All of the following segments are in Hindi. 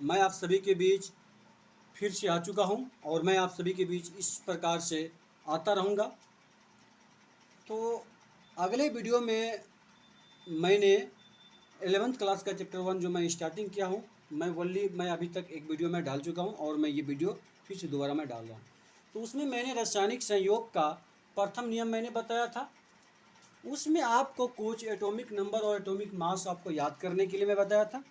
मैं आप सभी के बीच फिर से आ चुका हूं और मैं आप सभी के बीच इस प्रकार से आता रहूंगा। तो अगले वीडियो में मैंने 11th क्लास का चैप्टर 1 जो मैं स्टार्टिंग किया हूं, मैं अभी तक एक वीडियो में डाल चुका हूं और मैं ये वीडियो फिर से दोबारा मैं डाल रहा हूँ। तो उसमें मैंने रासायनिक संयोग का प्रथम नियम मैंने बताया था। उसमें आपको कुछ एटॉमिक नंबर और एटॉमिक मास आपको याद करने के लिए मैं बताया था।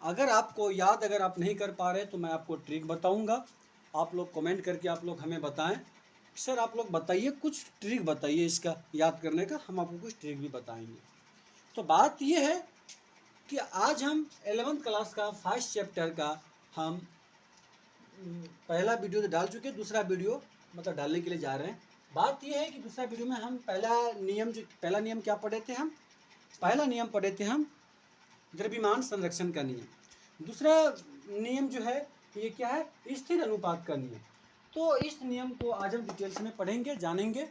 अगर आप नहीं कर पा रहे तो मैं आपको ट्रिक बताऊंगा। आप लोग कमेंट करके आप लोग हमें बताएं, सर आप लोग बताइए, कुछ ट्रिक बताइए इसका याद करने का, हम आपको कुछ ट्रिक भी बताएंगे। तो बात ये है कि आज हम 11th क्लास का फर्स्ट चैप्टर का हम पहला वीडियो तो डाल चुके हैं, दूसरा वीडियो मतलब डालने के लिए जा रहे हैं। बात यह है कि दूसरा वीडियो में हम पहला नियम क्या पढ़े थे? हम पहला नियम पढ़े थे हम द्रव्यमान संरक्षण का नियम। दूसरा नियम जो है ये क्या है? स्थिर अनुपात का नियम। तो इस नियम को आज हम डिटेल्स में पढ़ेंगे, जानेंगे।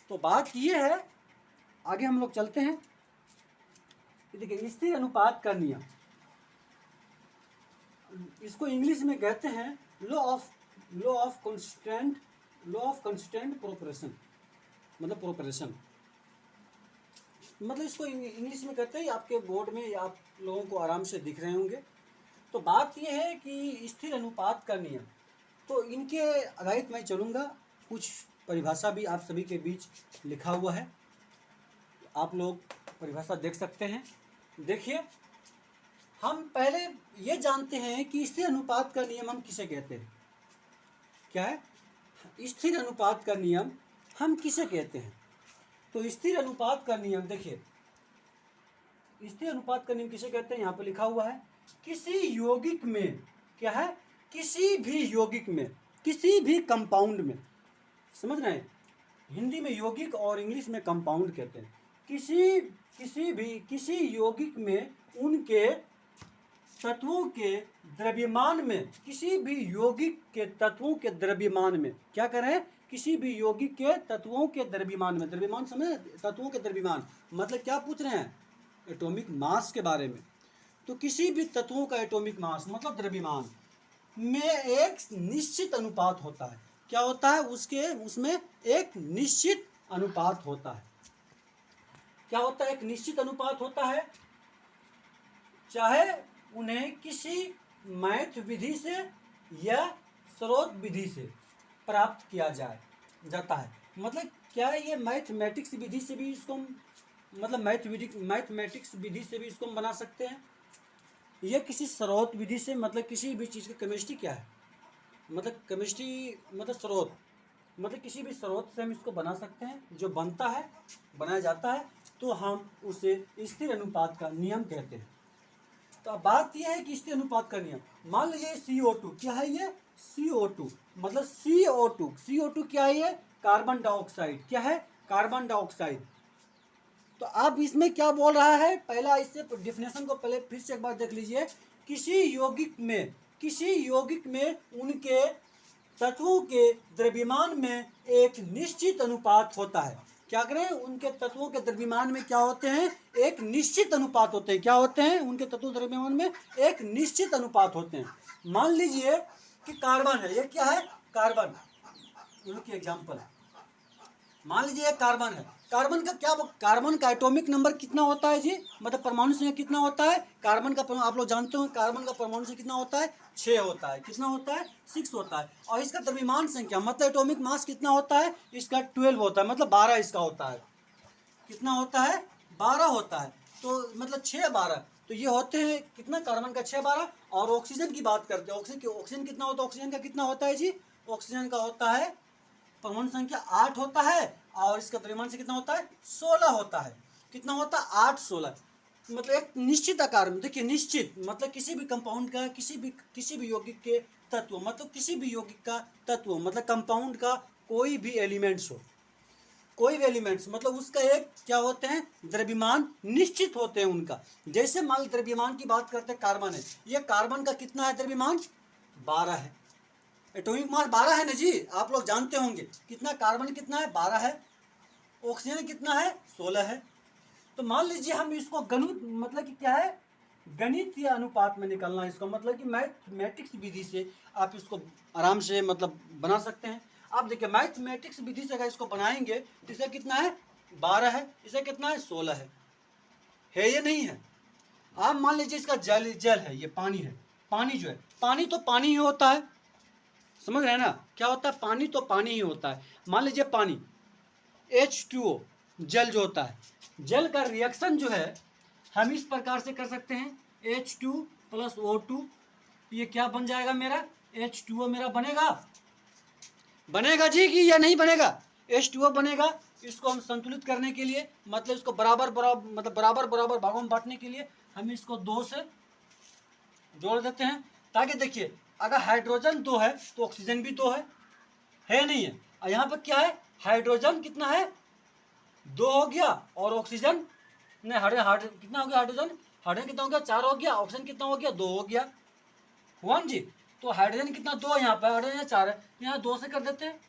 तो बात ये है, आगे हम लोग चलते हैं। देखिए, स्थिर अनुपात का नियम, इसको इंग्लिश में कहते हैं लॉ ऑफ कांस्टेंट प्रोपोर्शन, मतलब प्रोपोर्शन, मतलब इसको इंग्लिश में कहते हैं। आपके बोर्ड में आप लोगों को आराम से दिख रहे होंगे। तो बात यह है कि स्थिर अनुपात का नियम, तो इनके आधारित मैं चलूँगा। कुछ परिभाषा भी आप सभी के बीच लिखा हुआ है, आप लोग परिभाषा देख सकते हैं। देखिए, हम पहले ये जानते हैं कि स्थिर अनुपात का नियम हम किसे कहते हैं। क्या है स्थिर अनुपात का नियम? हम किसे कहते हैं? तो स्थिर अनुपात का नियम, देखिए स्थिर अनुपात का नियम किसे कहते हैं, यहाँ पर लिखा हुआ है किसी यौगिक में, क्या है, किसी भी यौगिक में, किसी भी कंपाउंड में, समझ रहे हैं, हिंदी में यौगिक और इंग्लिश में कंपाउंड कहते हैं। किसी यौगिक में उनके तत्वों के द्रव्यमान में, किसी भी यौगिक के तत्वों के द्रव्यमान में, क्या करें, किसी भी यौगिक के तत्वों के द्रव्यमान में, द्रव्यमान समझे, तत्वों के द्रव्यमान मतलब क्या पूछ रहे हैं? एटॉमिक मास के बारे में। तो किसी भी तत्वों का एटॉमिक मास मतलब द्रव्यमान में एक निश्चित अनुपात होता है। क्या होता है? उसमें एक निश्चित अनुपात होता है। क्या होता है? एक निश्चित अनुपात होता है, चाहे उन्हें किसी मैथ विधि से या स्रोत विधि से प्राप्त किया जाता है। मतलब क्या है, ये मैथमेटिक्स विधि से भी इसको मतलब मैथमेटिक्स विधि से भी इसको हम बना सकते हैं, या किसी स्रोत विधि से, मतलब किसी भी चीज़ की केमिस्ट्री क्या है, मतलब केमिस्ट्री मतलब स्रोत, मतलब किसी भी स्रोत से हम इसको बना सकते हैं। जो बनता है, बनाया जाता है, तो हम उसे स्थिर अनुपात का नियम कहते हैं। तो अब बात यह है कि स्थिर अनुपात का नियम, मान लीजिए CO2, क्या है ये? CO2 मतलब CO2 क्या है? ये कार्बन डाइऑक्साइड। क्या है? Carbon dioxide. तो अब इसमें क्या बोल रहा है? पहला इससे डिफिनेशन को पहले फिर से एक बार देख लीजिए। किसी यौगिक में उनके तत्वों के द्रव्यमान में एक निश्चित अनुपात होता है। क्या करें? उनके तत्वों के द्रव्यमान में क्या होते हैं? एक निश्चित अनुपात होते हैं। क्या होते हैं? उनके तत्वों द्रव्यमान में एक निश्चित अनुपात होते हैं। मान लीजिए कि कार्बन है, ये क्या है? कार्बन, ये एग्जाम्पल है। मान लीजिए कार्बन है, कार्बन का एटॉमिक नंबर कितना होता है जी? मतलब परमाणु संख्या कितना होता है? कार्बन का आप लोग जानते हो, कार्बन का परमाणु संख्या कितना होता है? 6 होता है। कितना होता है? 6 होता है। और इसका द्रव्यमान संख्या मतलब एटॉमिक मास कितना होता है? इसका 12 होता है, मतलब 12 इसका होता है। कितना होता है? 12 होता है। तो मतलब 6 12, तो ये होते हैं कितना? कार्बन का 6 12। और ऑक्सीजन की बात करते हैं, ऑक्सीजन कितना होता है? ऑक्सीजन का कितना होता है जी? ऑक्सीजन का होता है परमाणु संख्या 8 होता है, और इसका द्रव्यमान से कितना होता है? 16 होता है। कितना होता है? 8 16। मतलब एक निश्चित आकार में, देखिए निश्चित मतलब किसी भी कंपाउंड का, किसी भी यौगिक के तत्व, मतलब किसी भी यौगिक का तत्व मतलब कंपाउंड का कोई भी एलिमेंट्स हो, कोई भी एलिमेंट्स मतलब उसका एक क्या होते हैं? द्रव्यमान निश्चित होते हैं उनका। जैसे मान द्रव्यमान की बात करते हैं, कार्बन है, ये कार्बन का कितना है द्रव्यमान? 12 है। एटॉमिक मास 12 है ना जी, आप लोग जानते होंगे। कितना? कार्बन कितना है? 12 है। ऑक्सीजन कितना है? 16 है। तो मान लीजिए हम इसको मतलब कि क्या है, गणितीय अनुपात में निकलना है, इसका मतलब कि मैथमेटिक्स विधि से आप इसको आराम से मतलब बना सकते हैं। आप देखिए मैथमेटिक्स विधि से अगर इसको बनाएंगे तो इसे कितना है 12 है, इसे कितना है 16 है ये नहीं है। आप मान लीजिए इसका जल जल है, ये पानी है, पानी जो है पानी तो पानी ही होता है, समझ रहे हैं ना क्या होता है, पानी तो पानी ही होता है। मान लीजिए पानी H2O जल जो होता है, जल का रिएक्शन जो है हम इस प्रकार से कर सकते हैं H2 प्लस O2, ये क्या बन जाएगा मेरा H2O मेरा बनेगा, बनेगा जी कि या नहीं बनेगा, H2O बनेगा। इसको हम संतुलित करने के लिए मतलब इसको बराबर बराबर मतलब बराबर बराबर भागों में बांटने के लिए हम इसको 2 से जोड़ देते हैं, ताकि देखिए अगर हाइड्रोजन 2 है तो ऑक्सीजन भी 2 है नहीं है, और यहाँ पर क्या है हाइड्रोजन कितना है 2 हो गया, और ऑक्सीजन नहीं हाइड्रोजन कितना हो गया, हाइड्रोजन कितना हो गया 4 हो गया, ऑक्सीजन कितना हो गया 2 हो गया, हुआ जी। तो हाइड्रोजन कितना 2 है यहाँ पर, हाइड्रोजन 4 है तो यहाँ 2 से कर देते हैं,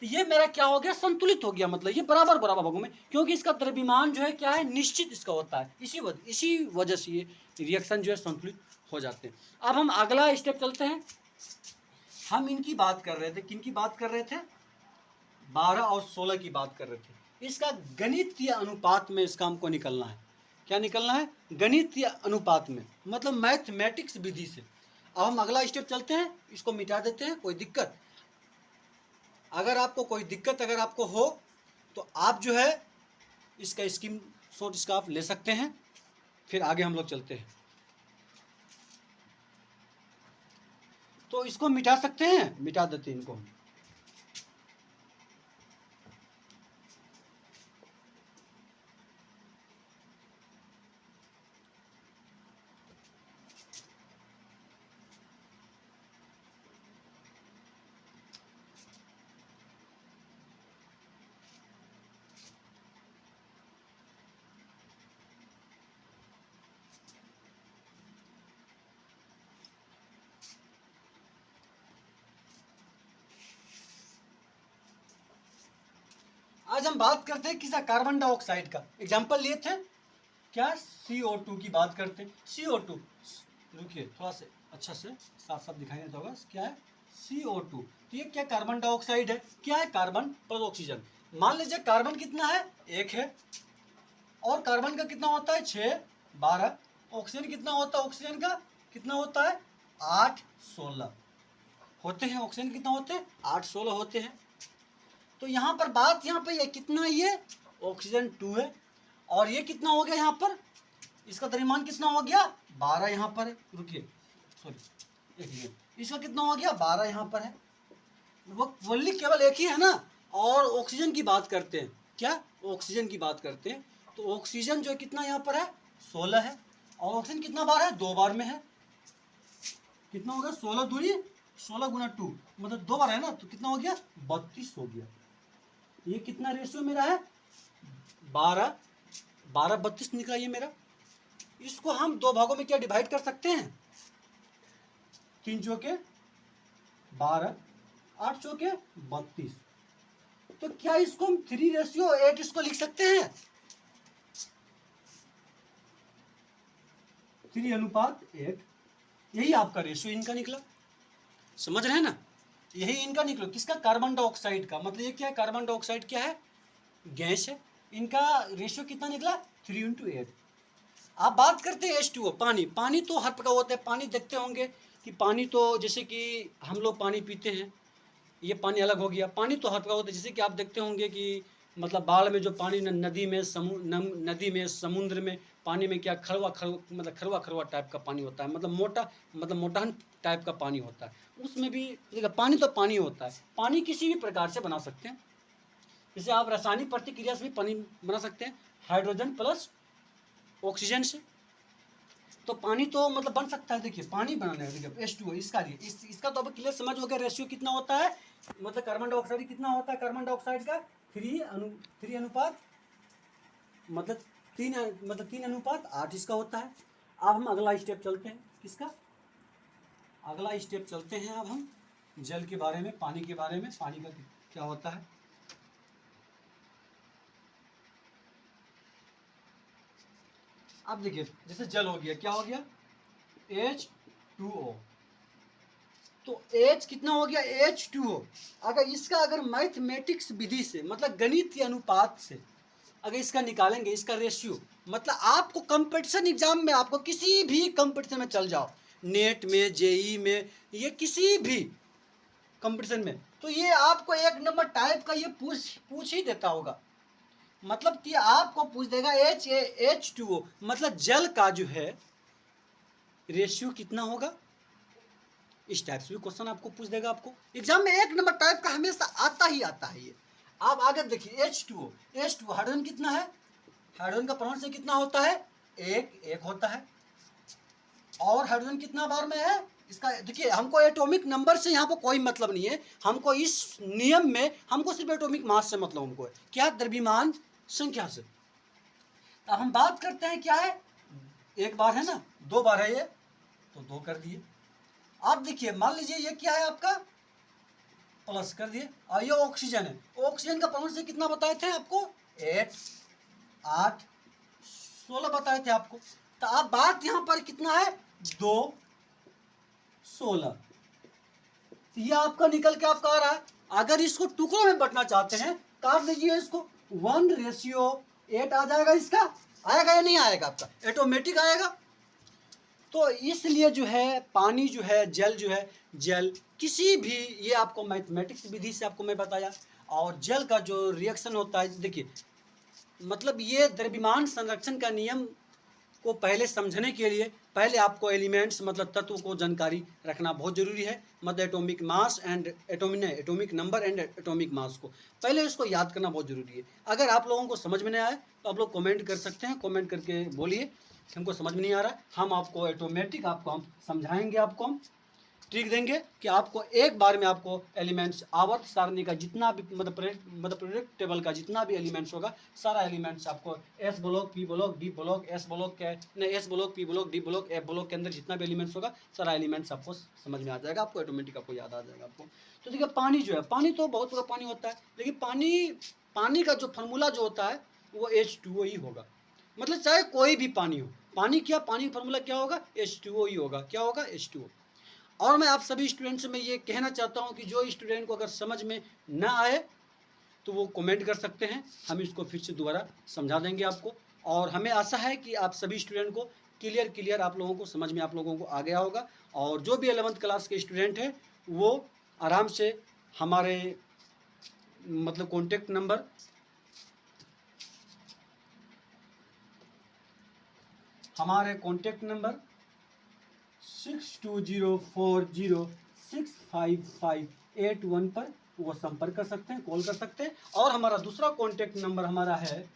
तो ये मेरा क्या हो गया संतुलित हो गया, मतलब ये बराबर बराबर भागों में, क्योंकि इसका द्रव्यमान जो है क्या है निश्चित इसका होता है, इसी वजह से ये रिएक्शन जो है संतुलित हो जाते हैं। अब हम अगला स्टेप चलते हैं, हम इनकी बात कर रहे थे, किनकी बात कर रहे थे 12 और 16 की बात कर रहे थे। इसका गणितीय अनुपात में इसका हमको निकलना है, क्या निकलना है गणितीय अनुपात में, मतलब मैथमेटिक्स विधि से। अब हम अगला स्टेप चलते हैं, इसको मिटा देते हैं, कोई दिक्कत अगर आपको कोई दिक्कत अगर आपको हो तो आप जो है इसका स्क्रीन शॉट इसका आप ले सकते हैं, फिर आगे हम लोग चलते हैं। तो इसको मिटा सकते हैं, मिटा देते हैं इनको। आज हम बात करते हैं किसा कार्बन डाइऑक्साइड का एग्जाम्पल लिए थे, क्या CO2 की बात करते हैं। CO2 रुकिए थोड़ा से अच्छा से साफ साफ दिखाई देता होगा, क्या है CO2, तो ये क्या कार्बन डाइऑक्साइड है, क्या है कार्बन प्लस ऑक्सीजन। मान लीजिए कार्बन कितना है 1 है, और कार्बन का कितना होता है 6 12, ऑक्सीजन कितना होता है, ऑक्सीजन का कितना होता है 8 16 होते हैं, ऑक्सीजन कितना होते हैं 8 16 होते हैं। तो यहाँ पर बात यहाँ पे ये कितना, ये ऑक्सीजन 2 है, और ये कितना हो गया यहाँ पर, इसका द्रव्यमान कितना हो गया 12 यहाँ पर है, रुकिए सॉरी एक मिनट, इसका कितना हो गया 12 यहाँ पर है, वो वनली केवल एक ही है ना। और ऑक्सीजन की बात करते हैं, क्या ऑक्सीजन की बात करते हैं, तो ऑक्सीजन जो है कितना यहाँ पर है 16 है, और ऑक्सीजन कितना बार है 2 बार में है, कितना हो गया 16 दूरी 16 गुना 2 मतलब 2 बार है ना, तो कितना हो गया 32 हो गया। ये कितना रेशियो मेरा है 12 12 32 निकला ये मेरा। इसको हम 2 भागों में क्या डिवाइड कर सकते हैं, 3 चौके 12 8 चौके 32, तो क्या इसको हम 3:8 इसको लिख सकते हैं, 3:8, यही आपका रेशियो इनका निकला, समझ रहे हैं ना, यही इनका निकलो किसका कार्बन डाइऑक्साइड का, मतलब ये क्या है कार्बन डाइऑक्साइड क्या है गैस है, इनका रेशियो कितना निकला 3:8। आप बात करते हैं H2O पानी, पानी तो हर प्रकार होता है, पानी देखते होंगे कि पानी तो जैसे कि हम लोग पानी पीते हैं, ये पानी अलग हो गया, पानी तो हर प्रकार होता है, जैसे कि आप देखते होंगे कि मतलब बाढ़ में जो पानी नदी में समुद्र में पानी में क्या खरवा खरवा टाइप का पानी होता है, मतलब मोटान टाइप का पानी होता है, उसमें भी देखिए पानी तो पानी होता है, पानी किसी भी प्रकार से बना सकते हैं, जैसे आप रासायनिक प्रतिक्रिया से भी पानी बना सकते हैं हाइड्रोजन प्लस ऑक्सीजन से, तो पानी तो मतलब बन सकता है। देखिए पानी बनाने देखिए H2O इसका तो अब क्लियर समझ हो गया, रेशियो कितना होता है, मतलब कार्बन डाइऑक्साइड कितना होता है, कार्बन डाइऑक्साइड का 3 अनुपात मतलब 3:8 इसका होता है। अब हम अगला स्टेप चलते हैं, किसका अगला स्टेप चलते हैं, अब हम जल के बारे में, पानी के बारे में, पानी का क्या होता है। अब देखिए जैसे जल हो गया, क्या हो गया H2O। तो H कितना हो गया, H2O। अगर मैथमेटिक्स विधि से मतलब गणित के अनुपात से अगर इसका निकालेंगे, इसका रेशियो, मतलब आपको कंपटीशन एग्जाम में, आपको किसी भी कंपटीशन में चल जाओ, नेट में, जेई में, ये किसी भी कंपटीशन में, तो ये आपको एक नंबर टाइप का ये पूछ ही देता होगा। मतलब कि आपको पूछ देगा H2O मतलब जल का जो है रेशियो कितना होगा। इस टाइप से भी क्वेश्चन आपको पूछ देगा, आपको एग्जाम में एक नंबर टाइप का हमेशा आता ही आता है ये। आप आगे देखिए H2O हाइड्रोजन कितना है, हाइड्रोजन का परमाणु संख्या कितना होता है, एक होता है। और हाइड्रोजन कितना बार में है इसका, देखिए हमको एटॉमिक नंबर से यहाँ पर कोई मतलब नहीं है, हमको इस नियम में हमको सिर्फ एटॉमिक मास से मतलब हमको है, क्या, द्रव्यमान संख्या से। अब हम बात करते हैं क्या है, एक बार है ना, दो बार है ये, तो दो कर दिए। आप देखिए मान लीजिए ये क्या है आपका, प्लस कर दिए, और ये ऑक्सीजन है, ऑक्सीजन का परमाणु संख्या कितना बताए थे आपको, 8 8 16 बताए थे आपको। तो अब बात यहाँ पर कितना है, 2 16, ये आपका निकल के आपका आ रहा है। अगर इसको टुकड़ों में बंटना चाहते हैं, काट दीजिए इसको, 1:8 आ जाएगा, इसका आएगा या नहीं आएगा, आपका ऑटोमेटिक आएगा। तो इसलिए जो है पानी जो है, जल जो है, जल किसी भी, ये आपको मैथमेटिक्स विधि से आपको मैं बताया। और जल का जो रिएक्शन होता है, देखिए मतलब ये द्रव्यमान संरक्षण का नियम को पहले समझने के लिए पहले आपको एलिमेंट्स मतलब तत्व को जानकारी रखना बहुत जरूरी है। मतलब atomic mass and atomic number and atomic mass को पहले इसको याद करना बहुत जरूरी है। अगर आप लोगों को समझ में नहीं आए तो आप लोग कमेंट कर सकते हैं, कमेंट करके बोलिए हमको समझ में नहीं आ रहा, हम आपको ऑटोमेटिक आपको हम समझाएंगे, आपको हम ट्रिक देंगे कि आपको एक बार में आपको एलिमेंट्स आवर्त सारणी का जितना भी मतलब पीरियोडिक टेबल का जितना भी एलिमेंट्स होगा, सारा एलिमेंट्स आपको S block, P block, D block, S block के नहीं, S block, P block, D block, F block के अंदर जितना भी एलिमेंट्स होगा, सारा एलिमेंट्स आपको समझ में आ जाएगा, आपको ऑटोमेटिक आपको याद आ जाएगा आपको। तो देखिए पानी जो है, पानी तो बहुत बड़ा पानी होता है, लेकिन पानी का जो फार्मूला जो होता है वो H2O ही होगा। मतलब चाहे कोई भी पानी हो, पानी का फार्मूला क्या होगा, H2O ही होगा। क्या होगा, H2O। और मैं आप सभी स्टूडेंट से मैं ये कहना चाहता हूँ कि जो स्टूडेंट को अगर समझ में ना आए तो वो कमेंट कर सकते हैं, हम इसको फिर से दोबारा समझा देंगे आपको। और हमें आशा है कि आप सभी स्टूडेंट को क्लियर आप लोगों को समझ में आप लोगों को आ गया होगा। और जो भी 11th क्लास के स्टूडेंट हैं वो आराम से हमारे मतलब कॉन्टेक्ट नंबर हमारे कॉन्टेक्ट नंबर 6204065581 पर वो संपर्क कर सकते हैं, कॉल कर सकते हैं। और हमारा दूसरा कॉन्टेक्ट नंबर हमारा है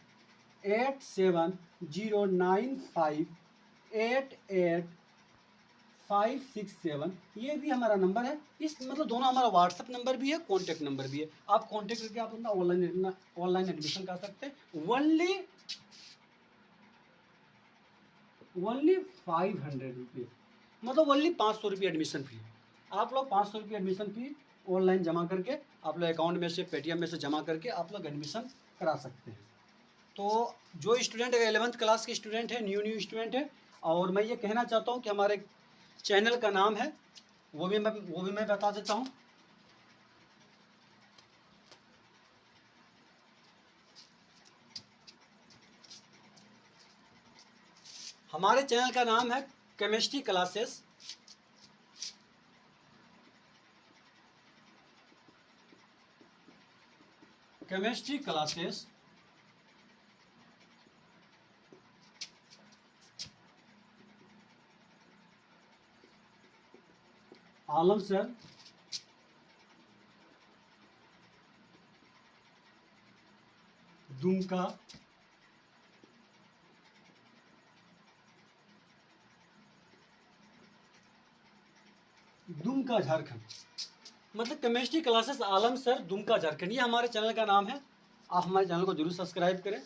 8709588567, ये भी हमारा नंबर है। इस मतलब दोनों हमारा व्हाट्सएप नंबर भी है, कॉन्टेक्ट नंबर भी है। आप कॉन्टेक्ट करके आप अपना ऑनलाइन एडमिशन कर सकते हैं। ओनली 500 रुपये, मतलब ओनली 500 रुपये एडमिशन फी। आप लोग 500 रुपये एडमिशन फी ऑनलाइन जमा करके आप लोग अकाउंट में से, पेटीएम में से जमा करके आप लोग एडमिशन करा सकते हैं। तो जो स्टूडेंट 11th क्लास के स्टूडेंट है, न्यू स्टूडेंट है, और मैं ये कहना चाहता हूँ कि हमारे चैनल का नाम है, वो भी मैं बता देता हूँ। हमारे चैनल का नाम है केमिस्ट्री क्लासेस। केमिस्ट्री क्लासेस आलम सर, दुमका, झारखंड। मतलब केमिस्ट्री क्लासेस आलम सर, दुमका, झारखंड, ये हमारे चैनल का नाम है। आप हमारे चैनल को जरूर सब्सक्राइब करें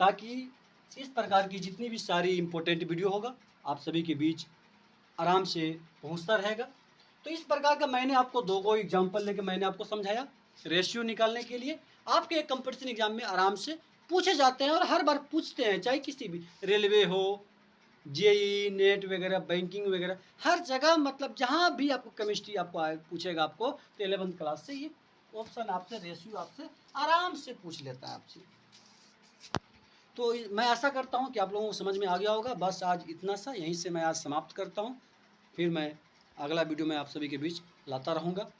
ताकि इस प्रकार की जितनी भी सारी इंपॉर्टेंट वीडियो होगा आप सभी के बीच आराम से पहुंचता रहेगा। तो इस प्रकार का मैंने आपको दो एग्जाम्पल लेके मैंने आपको समझाया। रेशियो निकालने के लिए आपके एक कंपटीशन एग्जाम में आराम से पूछे जाते हैं और हर बार पूछते हैं, चाहे किसी भी रेलवे हो, जेई नेट वगैरह, बैंकिंग वगैरह, हर जगह मतलब जहाँ भी आपको केमिस्ट्री आपको पूछेगा आपको, तो 11th क्लास से ये ऑप्शन आपसे, रेशियो आपसे आराम से पूछ लेता है आपसे। तो मैं आशा करता हूँ कि आप लोगों को समझ में आ गया होगा। बस आज इतना सा, यहीं से मैं आज समाप्त करता हूँ। फिर मैं अगला वीडियो में आप सभी के बीच लाता रहूँगा।